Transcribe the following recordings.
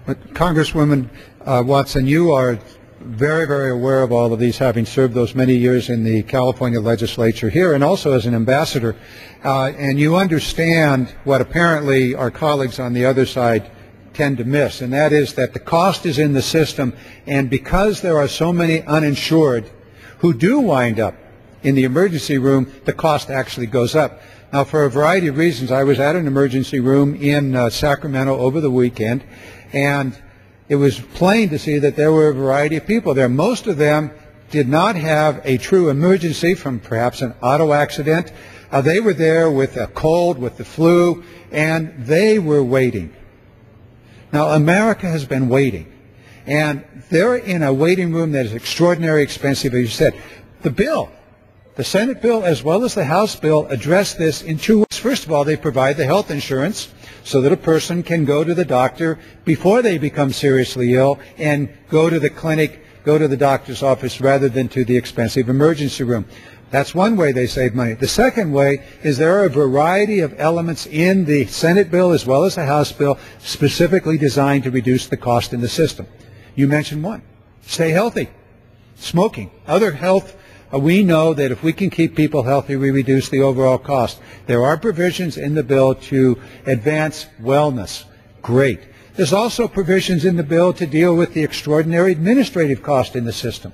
But Congresswoman Watson, you are very, very aware of all of these, having served those many years in the California legislature here and also as an ambassador, and you understand what apparently our colleagues on the other side tend to miss, and that is that the cost is in the system, and because there are so many uninsured who do wind up in the emergency room, the cost actually goes up. Now, for a variety of reasons, I was at an emergency room in Sacramento over the weekend, and it was plain to see that there were a variety of people there. Most of them did not have a true emergency from perhaps an auto accident. They were there with a cold, with the flu, and they were waiting. Now, America has been waiting, and they're in a waiting room that is extraordinarily expensive, as you said. The bill, the Senate bill as well as the House bill, address this in two ways. First of all, they provide the health insurance so that a person can go to the doctor before they become seriously ill and go to the clinic, go to the doctor's office rather than to the expensive emergency room. That's one way they save money. The second way is there are a variety of elements in the Senate bill as well as the House bill specifically designed to reduce the cost in the system. You mentioned one. Stay healthy. Smoking. Other health. We know that if we can keep people healthy, we reduce the overall cost. There are provisions in the bill to advance wellness. Great. There's also provisions in the bill to deal with the extraordinary administrative cost in the system.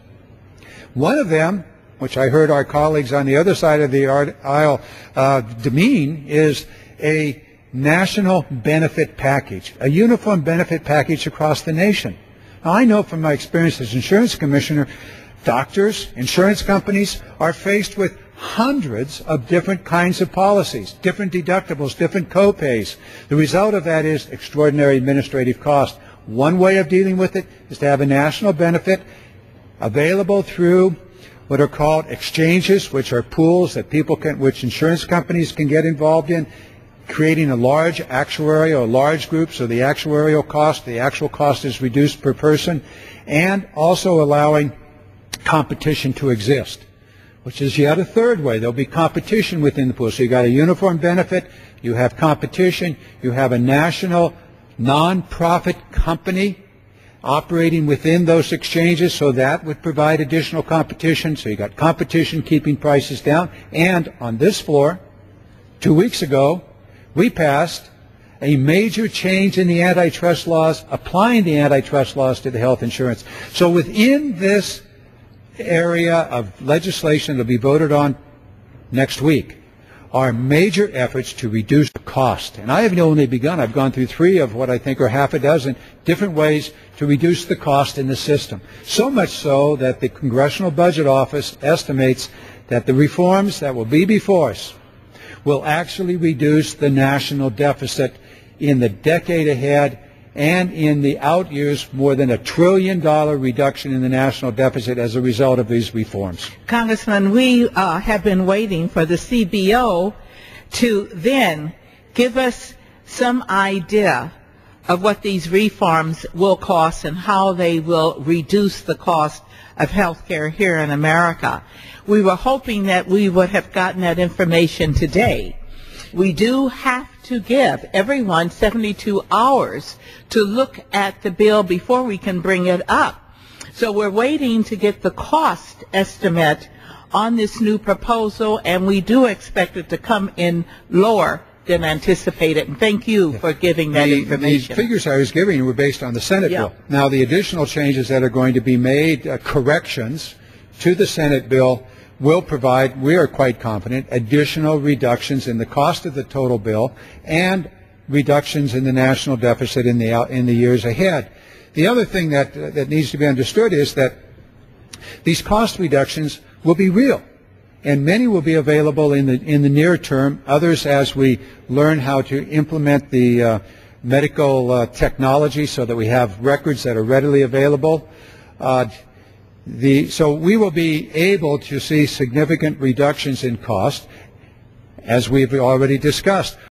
One of them, which I heard our colleagues on the other side of the aisle demean, is a national benefit package, a uniform benefit package across the nation. Now, I know from my experience as insurance commissioner, doctors, insurance companies are faced with hundreds of different kinds of policies, different deductibles, different co-pays. The result of that is extraordinary administrative cost. One way of dealing with it is to have a national benefit available through what are called exchanges, which are pools that which insurance companies can get involved in, creating a large actuarial, a large group, so the actuarial cost, the actual cost is reduced per person, and also allowing competition to exist, which is yet a third way. There'll be competition within the pool. So you've got a uniform benefit, you have competition, you have a national non-profit company operating within those exchanges, so that would provide additional competition. So you got competition keeping prices down. And on this floor, 2 weeks ago, we passed a major change in the antitrust laws, applying the antitrust laws to the health insurance. So within this area of legislation that will be voted on next week are major efforts to reduce the cost. And I have only begun. I've gone through 3 of what I think are half a dozen different ways to reduce the cost in the system. So much so that the Congressional Budget Office estimates that the reforms that will be before us will actually reduce the national deficit in the decade ahead, and in the out years, more than $1 trillion reduction in the national deficit as a result of these reforms. Congressman, we have been waiting for the CBO to then give us some idea of what these reforms will cost and how they will reduce the cost of health care here in America. We were hoping that we would have gotten that information today. We do have to give everyone 72 hours to look at the bill before we can bring it up. So we're waiting to get the cost estimate on this new proposal, and we do expect it to come in lower than anticipated. And thank you for giving that information. The figures I was giving you were based on the Senate bill. Now, the additional changes that are going to be made, corrections to the Senate bill, will provide, we are quite confident, additional reductions in the cost of the total bill and reductions in the national deficit in the years ahead. The other thing that needs to be understood is that these cost reductions will be real, and many will be available in the near term. Others, as we learn how to implement the medical technology so that we have records that are readily available. So we will be able to see significant reductions in cost, as we've already discussed.